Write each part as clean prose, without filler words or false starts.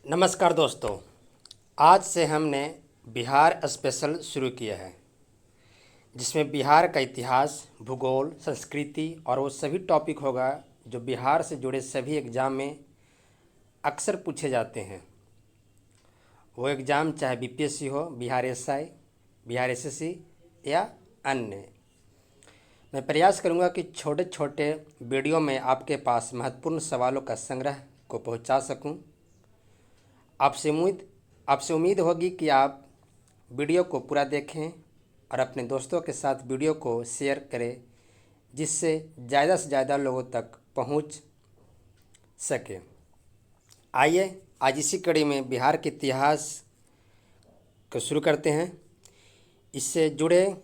नमस्कार दोस्तों। आज से हमने बिहार स्पेशल शुरू किया है, जिसमें बिहार का इतिहास, भूगोल, संस्कृति और वो सभी टॉपिक होगा जो बिहार से जुड़े सभी एग्ज़ाम में अक्सर पूछे जाते हैं। वो एग्ज़ाम चाहे बीपीएससी हो, बिहार एसआई, बिहार एसएससी या अन्य। मैं प्रयास करूंगा कि छोटे छोटे वीडियो में आपके पास महत्वपूर्ण सवालों का संग्रह को पहुंचा सकूं। आपसे उम्मीद होगी कि आप वीडियो को पूरा देखें और अपने दोस्तों के साथ वीडियो को शेयर करें, जिससे ज़्यादा से ज़्यादा लोगों तक पहुंच सके। आइए आज इसी कड़ी में बिहार के इतिहास को शुरू करते हैं। इससे जुड़े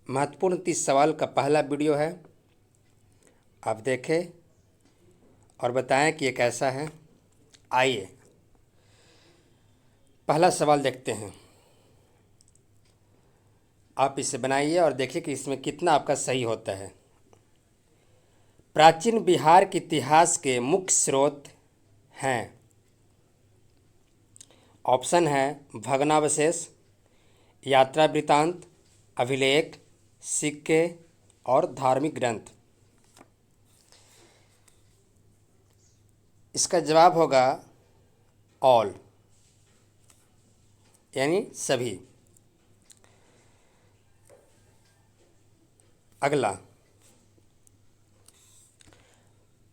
महत्वपूर्ण 30 सवाल का पहला वीडियो है। आप देखें और बताएं कि ये कैसा है। आइए पहला सवाल देखते हैं। आप इसे बनाइए और देखिए कि इसमें कितना आपका सही होता है। प्राचीन बिहार के इतिहास के मुख्य स्रोत हैं। ऑप्शन है भग्नावशेष, यात्रा वृत्तांत, अभिलेख, सिक्के और धार्मिक ग्रंथ। इसका जवाब होगा ऑल, यानी सभी। अगला,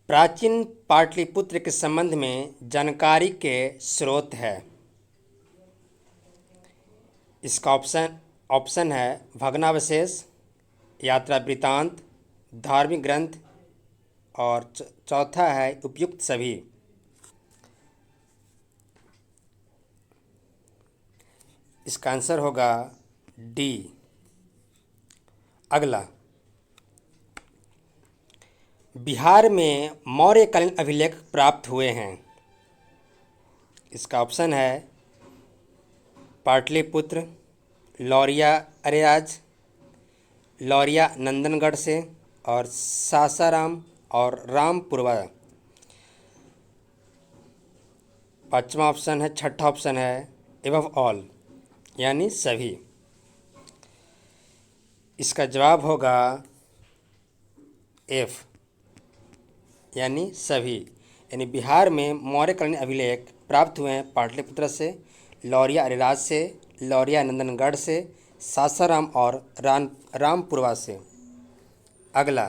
प्राचीन पाटलिपुत्र के संबंध में जानकारी के स्रोत है। इसका ऑप्शन है भग्नावशेष, यात्रा वृत्तांत, धार्मिक ग्रंथ और चौथा है उपयुक्त सभी। इसका आंसर होगा डी। अगला, बिहार में मौर्यकालीन अभिलेख प्राप्त हुए हैं। इसका ऑप्शन है पाटलिपुत्र, लौरिया अरेराज, लौरिया नंदनगढ़ से और सासाराम और रामपुरवा। पांचवा ऑप्शन है, छठा ऑप्शन है एबव ऑल, यानी सभी। इसका जवाब होगा एफ, यानी सभी। यानी बिहार में मौर्यकालीन अभिलेख प्राप्त हुए हैं पाटलिपुत्र से, लौरिया अरेराज से, लौरिया नंदनगढ़ से, सासाराम और रामपुरवा से। अगला,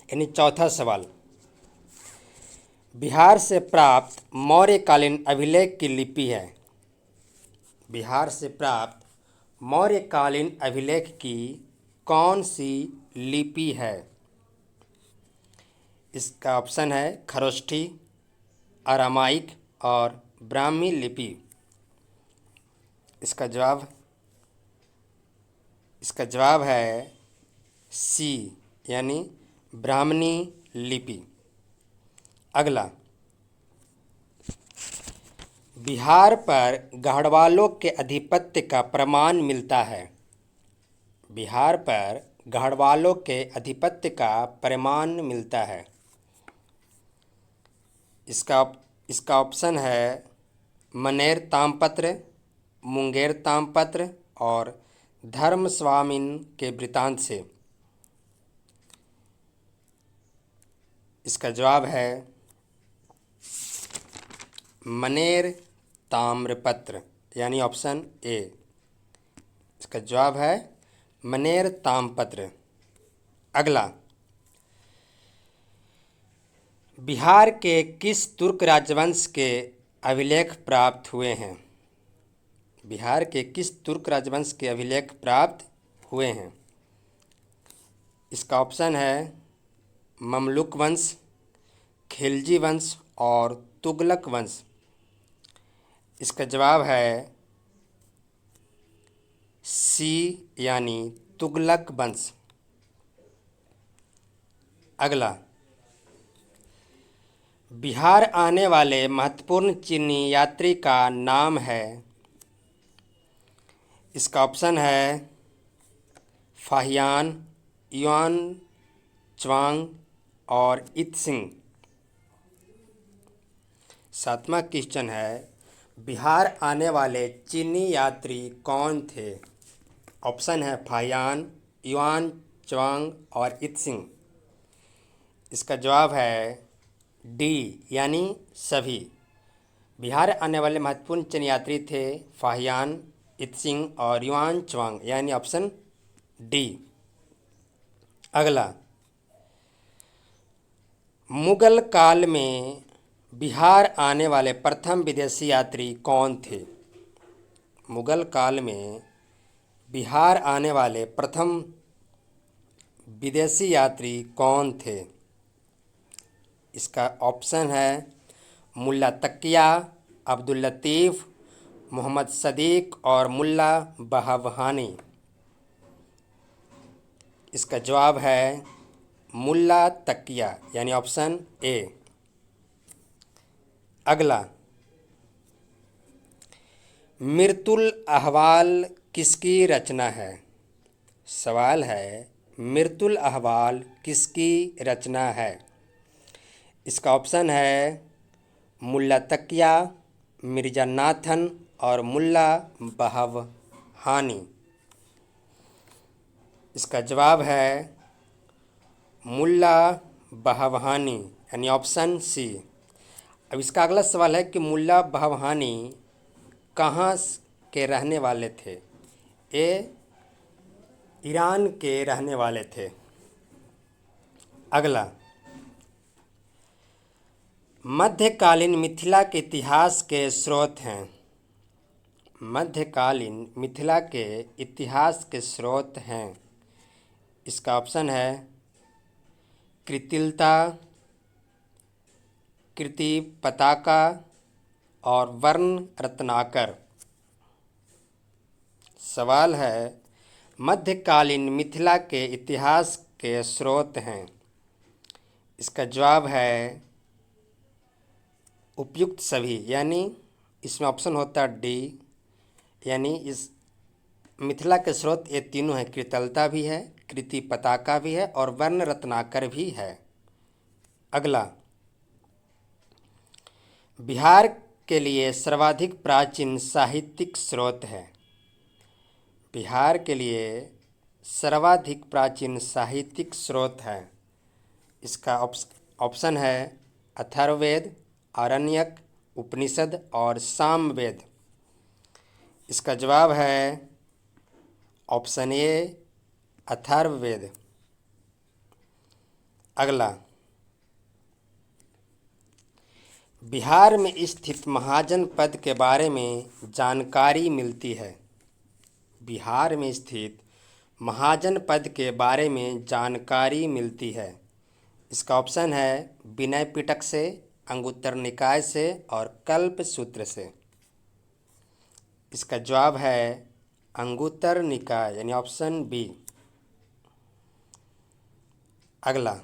यानी चौथा सवाल, बिहार से प्राप्त मौर्यकालीन अभिलेख की लिपि है। बिहार से प्राप्त मौर्यकालीन अभिलेख की कौन सी लिपि है? इसका ऑप्शन है खरोष्ठी, अरामाइक और ब्राह्मी लिपि। इसका जवाब है सी, यानी ब्राह्मणी लिपि। अगला, बिहार पर गढ़वालों के आधिपत्य का प्रमाण मिलता है। बिहार पर गढ़वालों के आधिपत्य का प्रमाण मिलता है। इसका ऑप्शन है मनेर ताम्रपत्र, मुंगेर ताम्रपत्र और धर्मस्वामिन के वृत्तांत से। इसका जवाब है मनेर ताम्रपत्र, यानी ऑप्शन ए। इसका जवाब है मनेर ताम्रपत्र। अगला, बिहार के किस तुर्क राजवंश के अभिलेख प्राप्त हुए हैं? बिहार के किस तुर्क राजवंश के अभिलेख प्राप्त हुए हैं? इसका ऑप्शन है ममलुक वंश, खिलजी वंश और तुगलक वंश। इसका जवाब है सी, यानी तुगलक वंश। अगला, बिहार आने वाले महत्वपूर्ण चीनी यात्री का नाम है। इसका ऑप्शन है फाहियान, युआन च्वांग और इत्सिंग। 7वां क्वेश्चन है, बिहार आने वाले चीनी यात्री कौन थे? ऑप्शन है फाहियान, युआन च्वांग और इत्सिंग। इसका जवाब है डी यानी सभी। बिहार आने वाले महत्वपूर्ण चीनी यात्री थे फाहियान, इत्सिंग और युआन च्वांग, यानी ऑप्शन डी। अगला, मुगल काल में बिहार आने वाले प्रथम विदेशी यात्री कौन थे? मुगल काल में बिहार आने वाले प्रथम विदेशी यात्री कौन थे? इसका ऑप्शन है मुल्ला तकिया, अब्दुल लतीफ़, मोहम्मद सदीक और मुल्ला बहवहानी। इसका जवाब है मुल्ला तकिया, यानी ऑप्शन ए। अगला, मिर्तुल अहवाल किसकी रचना है? सवाल है, मिर्तुल अहवाल किसकी रचना है? इसका ऑप्शन है मुल्ला तकिया, मिर्जा नाथन और मुल्ला बहवहानी। इसका जवाब है मुल्ला बहवहानी, यानी ऑप्शन सी। अब इसका अगला सवाल है कि मुल्ला बहवहानी कहाँ के रहने वाले थे? ये ईरान के रहने वाले थे। अगला, मध्यकालीन मिथिला के इतिहास के स्रोत हैं। मध्यकालीन मिथिला के इतिहास के स्रोत हैं। इसका ऑप्शन है कृतिलता, कृति पताका और वर्ण रत्नाकर। सवाल है, मध्यकालीन मिथिला के इतिहास के स्रोत हैं। इसका जवाब है उपयुक्त सभी, यानी इसमें ऑप्शन होता है डी, यानी इस मिथिला के स्रोत ये तीनों हैं, कृतलता भी है, कृति पताका भी है और वर्ण रत्नाकर भी है। अगला, बिहार के लिए सर्वाधिक प्राचीन साहित्यिक स्रोत है। बिहार के लिए सर्वाधिक प्राचीन साहित्यिक स्रोत है। इसका ऑप्शन है अथर्ववेद, आरण्यक, उपनिषद और सामवेद। इसका जवाब है ऑप्शन ए अथर्ववेद। अगला, बिहार में स्थित महाजनपद के बारे में जानकारी मिलती है। बिहार में स्थित महाजनपद के बारे में जानकारी मिलती है। इसका ऑप्शन है विनय पिटक से, अंगुत्तर निकाय से और कल्प सूत्र से। इसका जवाब है अंगुत्तर निकाय, यानी ऑप्शन बी। अगला,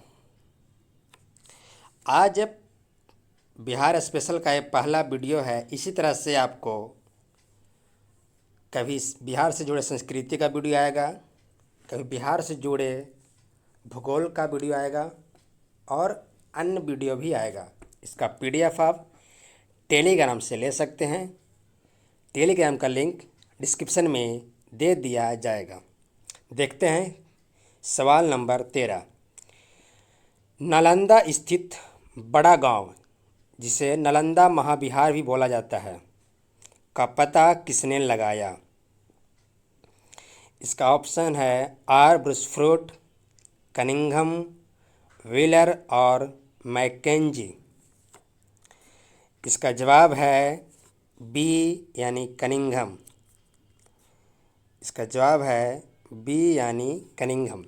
आज बिहार स्पेशल का ये पहला वीडियो है। इसी तरह से आपको कभी बिहार से जुड़े संस्कृति का वीडियो आएगा, कभी बिहार से जुड़े भूगोल का वीडियो आएगा और अन्य वीडियो भी आएगा। इसका PDF आप टेलीग्राम से ले सकते हैं। टेलीग्राम का लिंक डिस्क्रिप्शन में दे दिया जाएगा। देखते हैं सवाल नंबर 13। नालंदा स्थित बड़ा गांव, जिसे नालंदा महाविहार भी बोला जाता है, का पता किसने लगाया? इसका ऑप्शन है आर ब्रूसफोर्ड, कनिंघम, व्हीलर और मैकेंजी। इसका जवाब है बी, यानी कनिंघम। इसका जवाब है बी, यानी कनिंघम।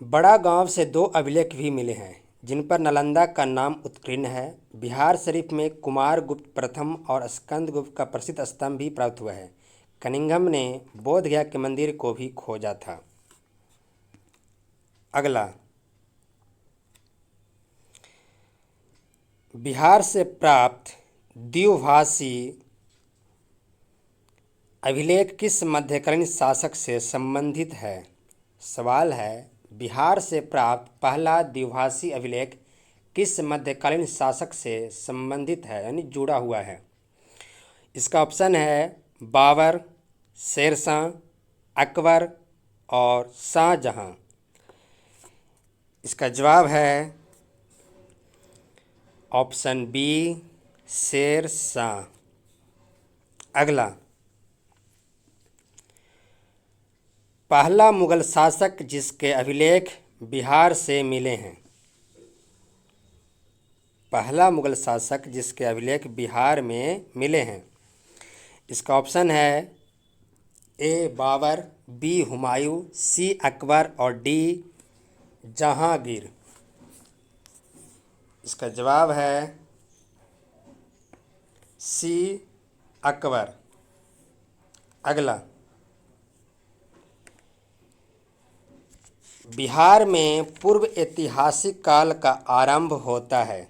बड़ा गांव से 2 अभिलेख भी मिले हैं जिन पर नालंदा का नाम उत्कीर्ण है। बिहार शरीफ में कुमारगुप्त प्रथम और स्कंदगुप्त का प्रसिद्ध स्तंभ भी प्राप्त हुआ है। कनिंघम ने बोधगया के मंदिर को भी खोजा था। अगला, बिहार से प्राप्त द्विभाषी अभिलेख किस मध्यकालीन शासक से संबंधित है? सवाल है, बिहार से प्राप्त पहला द्विभाषी अभिलेख किस मध्यकालीन शासक से संबंधित है यानी जुड़ा हुआ है? इसका ऑप्शन है बाबर, शेरशाह, अकबर और शाहजहां। इसका जवाब है ऑप्शन बी, शेरशाह। अगला, पहला मुगल शासक जिसके अभिलेख बिहार से मिले हैं। पहला मुगल शासक जिसके अभिलेख बिहार में मिले हैं। इसका ऑप्शन है ए बाबर, बी हुमायूं, सी अकबर और डी जहांगीर। इसका जवाब है सी अकबर। अगला, बिहार में पूर्व ऐतिहासिक काल का आरंभ होता है।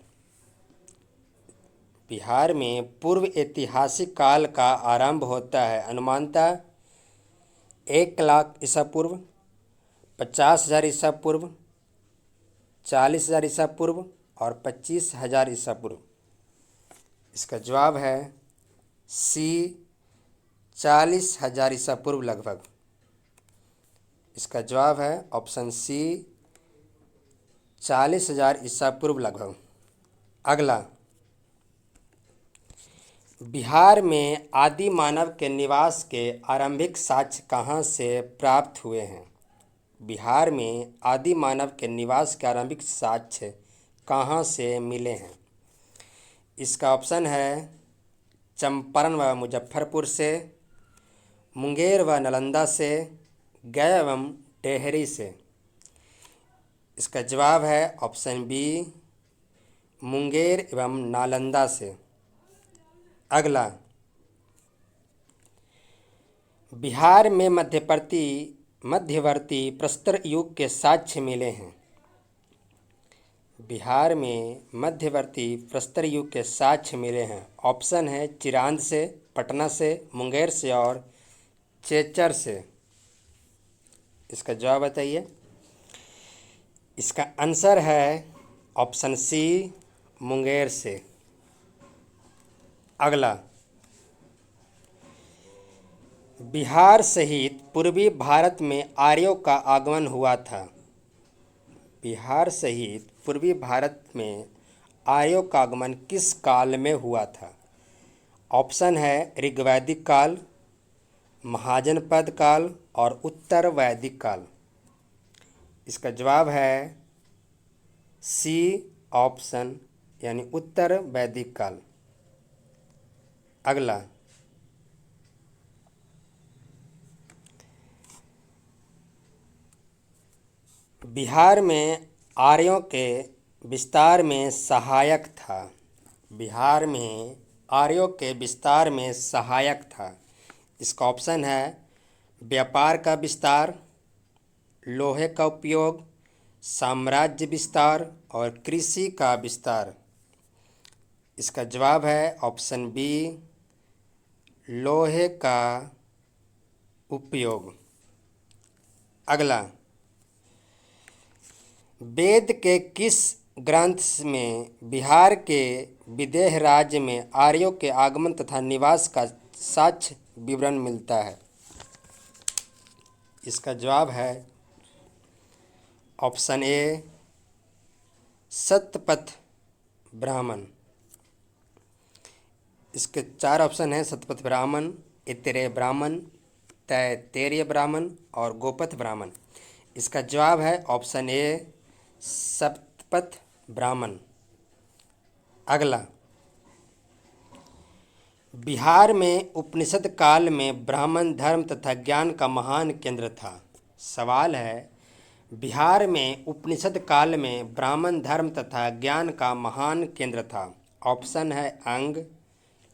बिहार में पूर्व ऐतिहासिक काल का आरंभ होता है अनुमानतः 1,00,000 ईसा पूर्व, 50,000 ईसा पूर्व, 40,000 ईसा पूर्व और 25,000 ईसा पूर्व। इसका जवाब है सी, 40,000 ईसा पूर्व लगभग। इसका जवाब है ऑप्शन सी, 40,000 ईसा पूर्व लगभग। अगला, बिहार में आदि मानव के निवास के आरंभिक साक्ष्य कहाँ से प्राप्त हुए हैं? बिहार में आदि मानव के निवास के आरंभिक साक्ष्य कहाँ से मिले हैं? इसका ऑप्शन है चंपारण व मुजफ्फरपुर से, मुंगेर व नालंदा से, गया एवं टेहरी से। इसका जवाब है ऑप्शन बी, मुंगेर एवं नालंदा से। अगला, बिहार में मध्यवर्ती प्रस्तर युग के साक्ष्य मिले हैं। बिहार में मध्यवर्ती प्रस्तर युग के साक्ष्य मिले हैं। ऑप्शन है चिरांद से, पटना से, मुंगेर से और चेचर से। इसका जवाब बताइए। इसका आंसर है ऑप्शन सी, मुंगेर से। अगला, बिहार सहित पूर्वी भारत में आर्यों का आगमन हुआ था। बिहार सहित पूर्वी भारत में आर्यों का आगमन किस काल में हुआ था? ऑप्शन है ऋग्वैदिक काल, महाजनपद काल और उत्तर वैदिक काल। इसका जवाब है सी ऑप्शन यानी उत्तर वैदिक काल। अगला, बिहार में आर्यों के विस्तार में सहायक था। बिहार में आर्यों के विस्तार में सहायक था। इसका ऑप्शन है व्यापार का विस्तार, लोहे का उपयोग, साम्राज्य विस्तार और कृषि का विस्तार। इसका जवाब है ऑप्शन बी, लोहे का उपयोग। अगला, वेद के किस ग्रंथ में बिहार के विदेह राज्य में आर्यों के आगमन तथा निवास का साक्ष्य विवरण मिलता है? इसका जवाब है ऑप्शन ए, सतपथ ब्राह्मण। इसके 4 ऑप्शन हैं सतपथ ब्राह्मण, इतरेय ब्राह्मण, तैत्तिरीय ब्राह्मण और गोपथ ब्राह्मण। इसका जवाब है ऑप्शन ए, सतपथ ब्राह्मण। अगला, बिहार में उपनिषद काल में ब्राह्मण धर्म तथा ज्ञान का महान केंद्र था। सवाल है, बिहार में उपनिषद काल में ब्राह्मण धर्म तथा ज्ञान का महान केंद्र था। ऑप्शन है अंग,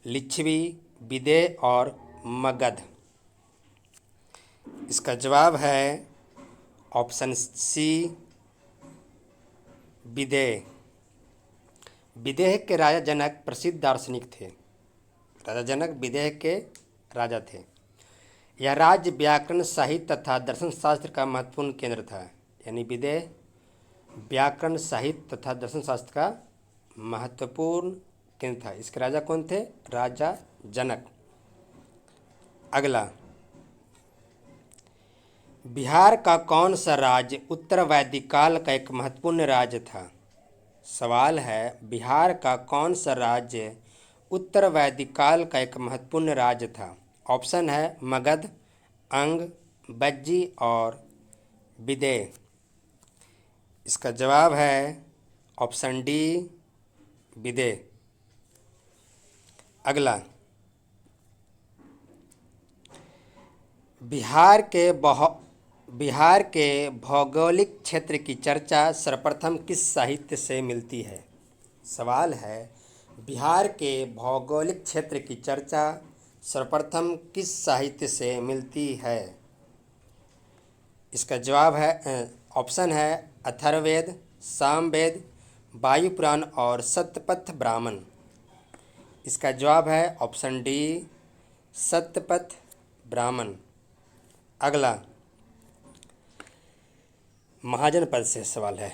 लिच्छवी, विदेह और मगध। इसका जवाब है ऑप्शन सी, विदेह। विदेह के राजा जनक प्रसिद्ध दार्शनिक थे। राजा जनक विदेह के राजा थे। यह राज्य व्याकरण, साहित्य तथा दर्शन शास्त्र का महत्वपूर्ण केंद्र था। यानी विदेह व्याकरण, साहित्य तथा दर्शन शास्त्र का महत्वपूर्ण केंद्र था। इसके राजा कौन थे? राजा जनक। अगला, बिहार का कौन सा राज्य उत्तर वैदिक काल का एक महत्वपूर्ण राज्य था? सवाल है, बिहार का कौन सा राज्य उत्तर वैदिक काल का एक महत्वपूर्ण राज्य था? ऑप्शन है मगध, अंग, बज्जी और विदेह। इसका जवाब है ऑप्शन डी, विदेह। अगला, बिहार के भौगोलिक क्षेत्र की चर्चा सर्वप्रथम किस साहित्य से मिलती है? सवाल है, बिहार के भौगोलिक क्षेत्र की चर्चा सर्वप्रथम किस साहित्य से मिलती है? इसका जवाब है ऑप्शन है अथर्ववेद, सामवेद, वायुपुराण और सत्यपथ ब्राह्मण। इसका जवाब है ऑप्शन डी, सत्यपथ ब्राह्मण। अगला, महाजनपद से सवाल है।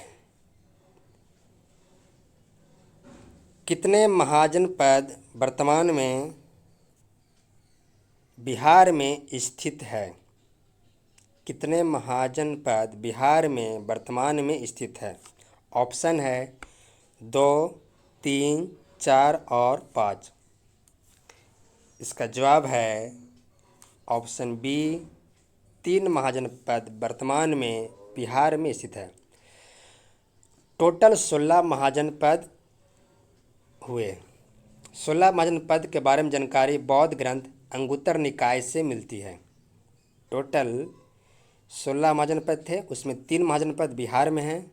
कितने महाजनपद वर्तमान में बिहार में स्थित है? कितने महाजनपद बिहार में वर्तमान में स्थित है? ऑप्शन है 2, 3, 4 और 5। इसका जवाब है ऑप्शन बी, 3 महाजनपद वर्तमान में बिहार में स्थित है। टोटल 16 महाजनपद हुए। 16 महाजनपद के बारे में जानकारी बौद्ध ग्रंथ अंगुत्तर निकाय से मिलती है। टोटल 16 महाजनपद थे, उसमें 3 महाजनपद बिहार में हैं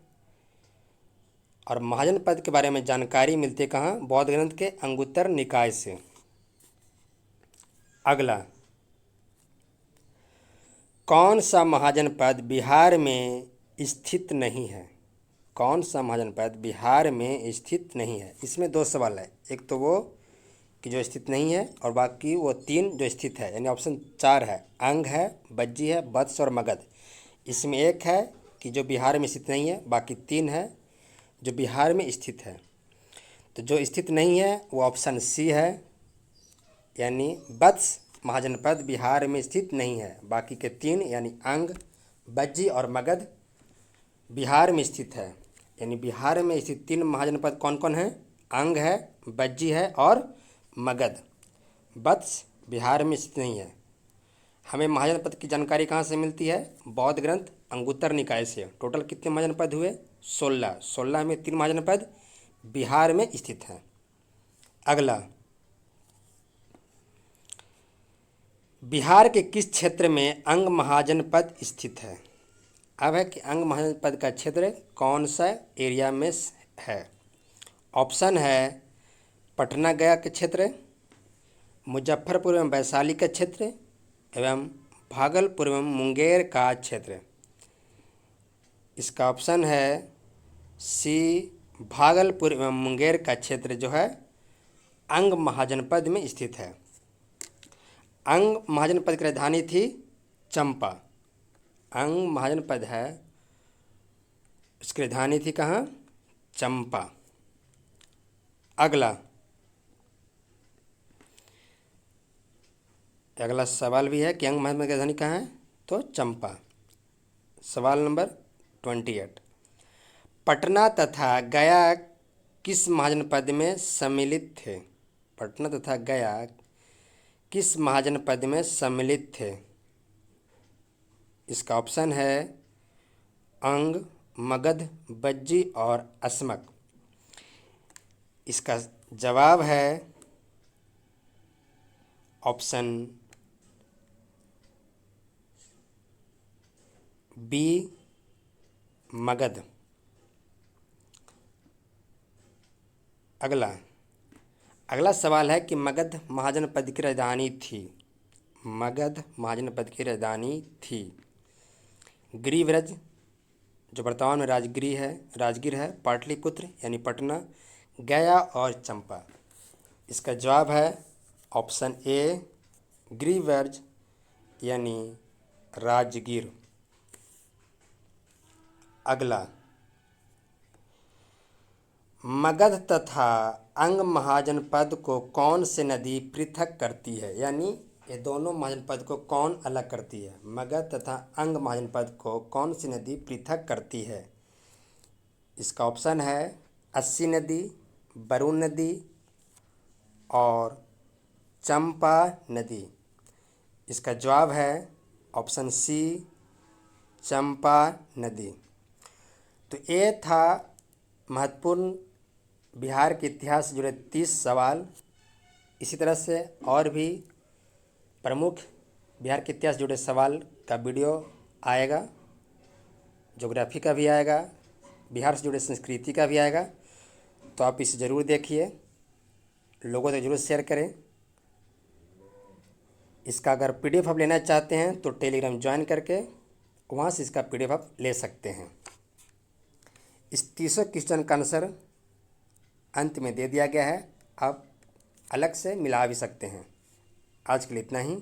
और महाजनपद के बारे में जानकारी मिलती है कहाँ? बौद्ध ग्रंथ के अंगुत्तर निकाय से। अगला, कौन सा महाजनपद बिहार में स्थित नहीं है? कौन सा महाजनपद बिहार में स्थित नहीं है? इसमें 2 सवाल है, एक तो वो कि जो स्थित नहीं है और बाकी वो 3 जो स्थित है, यानी ऑप्शन 4 है, अंग है, बज्जी है, वत्स और मगध। इसमें एक है कि जो बिहार में स्थित नहीं है, बाकी 3 है जो बिहार में स्थित है। तो जो स्थित नहीं है वो ऑप्शन सी है, यानी वत्स महाजनपद बिहार में स्थित नहीं है। बाकी के 3 यानी अंग, बज्जी और मगध बिहार में स्थित है। यानी बिहार में स्थित 3 महाजनपद कौन कौन हैं? अंग है, बज्जी है और मगध। वत्स बिहार में स्थित नहीं है। हमें महाजनपद की जानकारी कहाँ से मिलती है? बौद्ध ग्रंथ अंगुत्तर निकाय से। टोटल कितने महाजनपद हुए? 16। 16 में 3 महाजनपद बिहार में स्थित हैं। अगला, बिहार के किस क्षेत्र में अंग महाजनपद स्थित है? अब है कि अंग महाजनपद का क्षेत्र कौन सा एरिया में है? ऑप्शन है पटना गया के क्षेत्र, मुजफ्फरपुर एवं वैशाली का क्षेत्र एवं भागलपुर एवं मुंगेर का क्षेत्र। इसका ऑप्शन है सी, भागलपुर एवं मुंगेर का क्षेत्र जो है अंग महाजनपद में स्थित है। अंग महाजनपद की राजधानी थी चंपा। अंग महाजनपद है, उसकी राजधानी थी कहाँ? चंपा। अगला सवाल भी है कि अंग महाजनपद की राजधानी कहाँ है? तो चंपा। सवाल नंबर 28, पटना तथा गया किस महाजनपद में सम्मिलित थे? पटना तथा गया किस महाजनपद में सम्मिलित थे? इसका ऑप्शन है अंग, मगध, बज्जी और अस्मक। इसका जवाब है ऑप्शन बी, मगध। अगला सवाल है कि मगध महाजनपद की राजधानी थी। मगध महाजनपद की राजधानी थी गिरिव्रज, जो वर्तमान में राजगीर है, पाटलिपुत्र यानी पटना, गया और चंपा। इसका जवाब है ऑप्शन ए, गिरिव्रज यानी राजगीर। अगला, मगध तथा अंग महाजनपद को कौन से नदी पृथक करती है? यानी ये दोनों महाजनपद को कौन अलग करती है? मगध तथा अंग महाजनपद को कौन सी नदी पृथक करती है? इसका ऑप्शन है अस्सी नदी, वरुण नदी और चंपा नदी। इसका जवाब है ऑप्शन सी, चंपा नदी। तो ये था महत्वपूर्ण बिहार के इतिहास से जुड़े 30 सवाल। इसी तरह से और भी प्रमुख बिहार के इतिहास से जुड़े सवाल का वीडियो आएगा, ज्योग्राफी का भी आएगा, बिहार से जुड़े संस्कृति का भी आएगा। तो आप इसे ज़रूर देखिए, लोगों तक जरूर शेयर करें। इसका अगर PDF आप लेना चाहते हैं तो टेलीग्राम ज्वाइन करके वहाँ से इसका PDF आप ले सकते हैं। इस 30 क्वेश्चन का आंसर अंत में दे दिया गया है, आप अलग से मिला भी सकते हैं। आज के लिए इतना ही।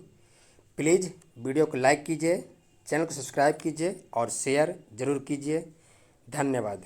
प्लीज़ वीडियो को लाइक कीजिए, चैनल को सब्सक्राइब कीजिए और शेयर ज़रूर कीजिए। धन्यवाद।